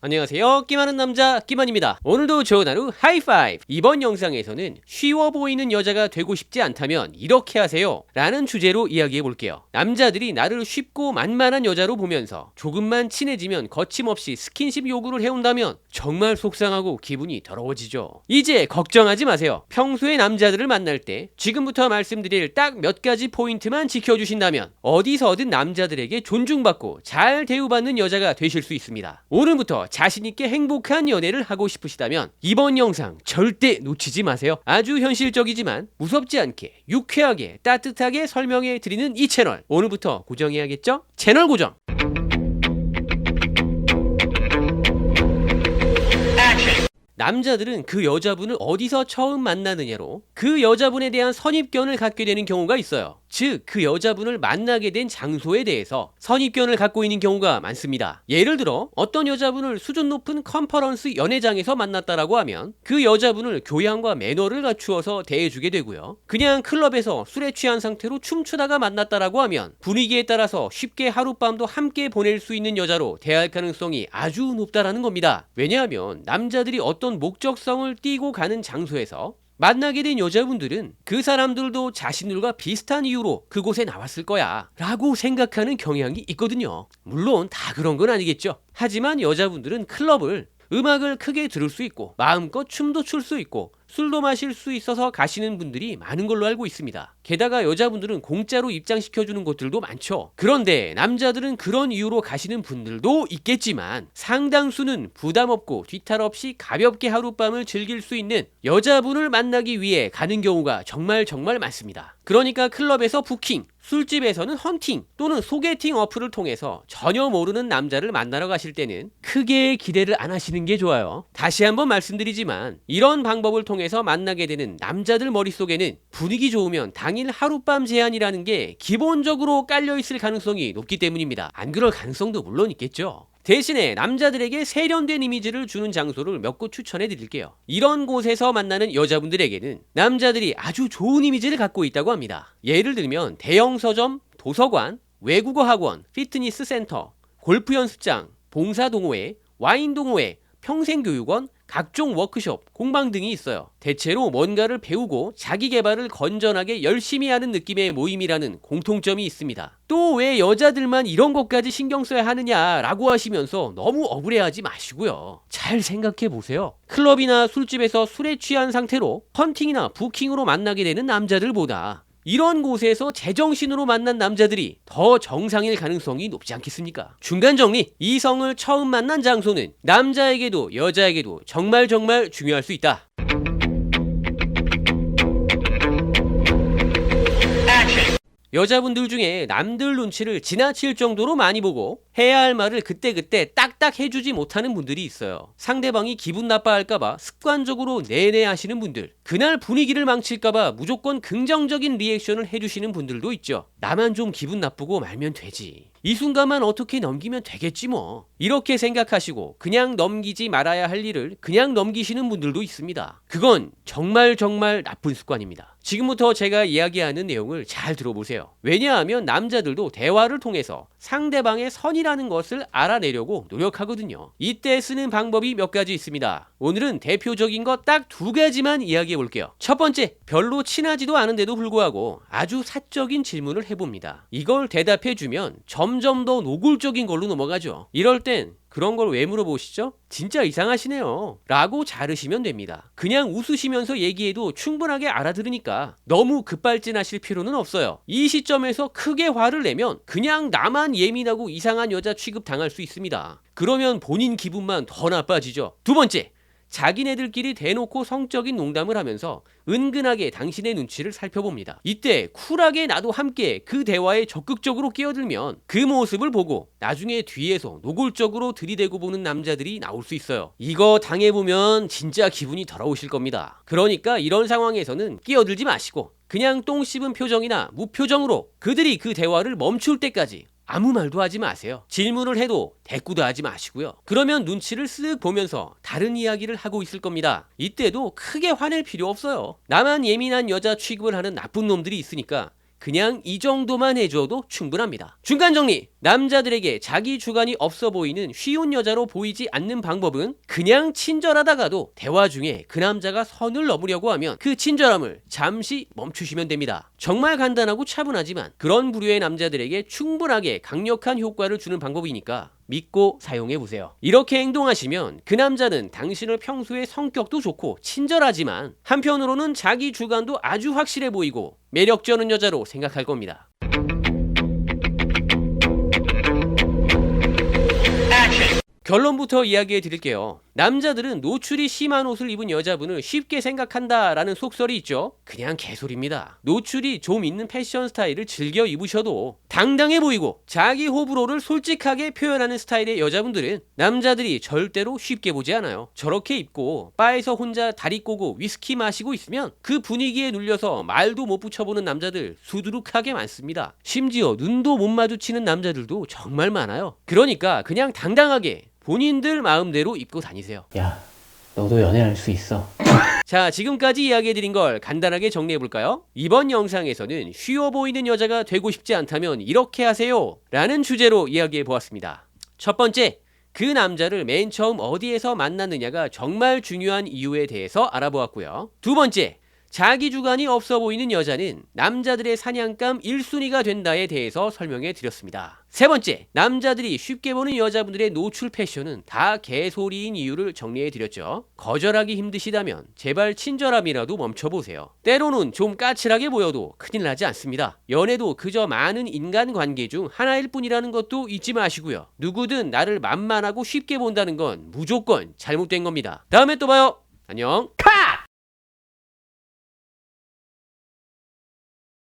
안녕하세요. 끼많은 남자 끼만입니다. 오늘도 좋은 하루 하이파이브. 이번 영상에서는 쉬워 보이는 여자가 되고 싶지 않다면 이렇게 하세요 라는 주제로 이야기해 볼게요. 남자들이 나를 쉽고 만만한 여자로 보면서 조금만 친해지면 거침없이 스킨십 요구를 해온다면 정말 속상하고 기분이 더러워지죠. 이제 걱정하지 마세요. 평소에 남자들을 만날 때 지금부터 말씀드릴 딱 몇 가지 포인트만 지켜주신다면 어디서든 남자들에게 존중받고 잘 대우받는 여자가 되실 수 있습니다. 오늘부터 자신있게 행복한 연애를 하고 싶으시다면 이번 영상 절대 놓치지 마세요. 아주 현실적이지만 무섭지 않게 유쾌하게 따뜻하게 설명해 드리는 이 채널, 오늘부터 고정해야겠죠? 채널 고정! 남자들은 그 여자분을 어디서 처음 만나느냐로 그 여자분에 대한 선입견을 갖게 되는 경우가 있어요. 즉, 그 여자분을 만나게 된 장소에 대해서 선입견을 갖고 있는 경우가 많습니다. 예를 들어 어떤 여자분을 수준 높은 컨퍼런스 연회장에서 만났다라고 하면 그 여자분을 교양과 매너를 갖추어서 대해주게 되고요. 그냥 클럽에서 술에 취한 상태로 춤추다가 만났다라고 하면 분위기에 따라서 쉽게 하룻밤도 함께 보낼 수 있는 여자로 대할 가능성이 아주 높다라는 겁니다. 왜냐하면 남자들이 어떤 목적성을 띠고 가는 장소에서 만나게 된 여자분들은 그 사람들도 자신들과 비슷한 이유로 그곳에 나왔을 거야 라고 생각하는 경향이 있거든요. 물론 다 그런 건 아니겠죠. 하지만 여자분들은 클럽을 음악을 크게 들을 수 있고 마음껏 춤도 출 수 있고 술도 마실 수 있어서 가시는 분들이 많은 걸로 알고 있습니다. 게다가 여자분들은 공짜로 입장시켜주는 곳들도 많죠. 그런데 남자들은 그런 이유로 가시는 분들도 있겠지만 상당수는 부담 없고 뒤탈 없이 가볍게 하룻밤을 즐길 수 있는 여자분을 만나기 위해 가는 경우가 정말 많습니다. 그러니까 클럽에서 부킹, 술집에서는 헌팅 또는 소개팅 어플을 통해서 전혀 모르는 남자를 만나러 가실 때는 크게 기대를 안 하시는 게 좋아요. 다시 한번 말씀드리지만 이런 방법을 통해서 만나게 되는 남자들 머릿속에는 분위기 좋으면 당일 하룻밤 제한이라는 게 기본적으로 깔려있을 가능성이 높기 때문입니다. 안 그럴 가능성도 물론 있겠죠. 대신에 남자들에게 세련된 이미지를 주는 장소를 몇 곳 추천해 드릴게요. 이런 곳에서 만나는 여자분들에게는 남자들이 아주 좋은 이미지를 갖고 있다고 합니다. 예를 들면 대형 서점, 도서관, 외국어 학원, 피트니스 센터, 골프 연습장, 봉사 동호회, 와인 동호회, 평생교육원, 각종 워크숍, 공방 등이 있어요. 대체로 뭔가를 배우고 자기 개발을 건전하게 열심히 하는 느낌의 모임이라는 공통점이 있습니다. 또 왜 여자들만 이런 것까지 신경 써야 하느냐라고 하시면서 너무 억울해하지 마시고요. 잘 생각해 보세요. 클럽이나 술집에서 술에 취한 상태로 헌팅이나 부킹으로 만나게 되는 남자들보다 이런 곳에서 제정신으로 만난 남자들이 더 정상일 가능성이 높지 않겠습니까? 중간 정리, 이성을 처음 만난 장소는 남자에게도 여자에게도 정말 중요할 수 있다. 여자분들 중에 남들 눈치를 지나칠 정도로 많이 보고 해야 할 말을 그때그때 딱딱 해주지 못하는 분들이 있어요. 상대방이 기분 나빠할까봐 습관적으로 내내 하시는 분들, 그날 분위기를 망칠까봐 무조건 긍정적인 리액션을 해주시는 분들도 있죠. 나만 좀 기분 나쁘고 말면 되지, 이 순간만 어떻게 넘기면 되겠지 뭐, 이렇게 생각하시고 그냥 넘기지 말아야 할 일을 그냥 넘기시는 분들도 있습니다. 그건 정말 나쁜 습관입니다. 지금부터 제가 이야기하는 내용을 잘 들어보세요. 왜냐하면 남자들도 대화를 통해서 상대방의 선이라는 것을 알아내려고 노력하거든요. 이때 쓰는 방법이 몇 가지 있습니다. 오늘은 대표적인 것 딱 두 가지만 이야기해 볼게요. 첫 번째, 별로 친하지도 않은데도 불구하고 아주 사적인 질문을 해봅니다. 이걸 대답해주면 점점 더 노골적인 걸로 넘어가죠. 이럴 땐 그런 걸 왜 물어보시죠? 진짜 이상하시네요 라고 자르시면 됩니다. 그냥 웃으시면서 얘기해도 충분하게 알아들으니까 너무 급발진하실 필요는 없어요. 이 시점에서 크게 화를 내면 그냥 나만 예민하고 이상한 여자 취급당할 수 있습니다. 그러면 본인 기분만 더 나빠지죠. 두 번째, 자기네들끼리 대놓고 성적인 농담을 하면서 은근하게 당신의 눈치를 살펴봅니다. 이때 쿨하게 나도 함께 그 대화에 적극적으로 끼어들면 그 모습을 보고 나중에 뒤에서 노골적으로 들이대고 보는 남자들이 나올 수 있어요. 이거 당해보면 진짜 기분이 더러우실 겁니다. 그러니까 이런 상황에서는 끼어들지 마시고 그냥 똥 씹은 표정이나 무표정으로 그들이 그 대화를 멈출 때까지 아무 말도 하지 마세요. 질문을 해도 대꾸도 하지 마시고요. 그러면 눈치를 쓱 보면서 다른 이야기를 하고 있을 겁니다. 이때도 크게 화낼 필요 없어요. 나만 예민한 여자 취급을 하는 나쁜 놈들이 있으니까 그냥 이 정도만 해줘도 충분합니다. 중간 정리! 남자들에게 자기 주관이 없어 보이는 쉬운 여자로 보이지 않는 방법은 그냥 친절하다가도 대화 중에 그 남자가 선을 넘으려고 하면 그 친절함을 잠시 멈추시면 됩니다. 정말 간단하고 차분하지만 그런 부류의 남자들에게 충분하게 강력한 효과를 주는 방법이니까 믿고 사용해보세요. 이렇게 행동하시면 그 남자는 당신을 평소에 성격도 좋고 친절하지만 한편으로는 자기 주관도 아주 확실해 보이고 매력적인 여자로 생각할 겁니다. 결론부터 이야기해 드릴게요. 남자들은 노출이 심한 옷을 입은 여자분을 쉽게 생각한다라는 속설이 있죠. 그냥 개소리입니다. 노출이 좀 있는 패션 스타일을 즐겨 입으셔도 당당해 보이고 자기 호불호를 솔직하게 표현하는 스타일의 여자분들은 남자들이 절대로 쉽게 보지 않아요. 저렇게 입고 바에서 혼자 다리 꼬고 위스키 마시고 있으면 그 분위기에 눌려서 말도 못 붙여보는 남자들 수두룩하게 많습니다. 심지어 눈도 못 마주치는 남자들도 정말 많아요. 그러니까 그냥 당당하게 본인들 마음대로 입고 다니세요. 야, 너도 연애할 수 있어. 자, 지금까지 이야기해드린 걸 간단하게 정리해볼까요? 이번 영상에서는 쉬워 보이는 여자가 되고 싶지 않다면 이렇게 하세요 라는 주제로 이야기해보았습니다. 첫 번째, 그 남자를 맨 처음 어디에서 만났느냐가 정말 중요한 이유에 대해서 알아보았고요. 두 번째, 자기 주관이 없어 보이는 여자는 남자들의 사냥감 1순위가 된다에 대해서 설명해 드렸습니다. 세 번째, 남자들이 쉽게 보는 여자분들의 노출 패션은 다 개소리인 이유를 정리해 드렸죠. 거절하기 힘드시다면 제발 친절함이라도 멈춰보세요. 때로는 좀 까칠하게 보여도 큰일 나지 않습니다. 연애도 그저 많은 인간관계 중 하나일 뿐이라는 것도 잊지 마시고요. 누구든 나를 만만하고 쉽게 본다는 건 무조건 잘못된 겁니다. 다음에 또 봐요. 안녕. 컷!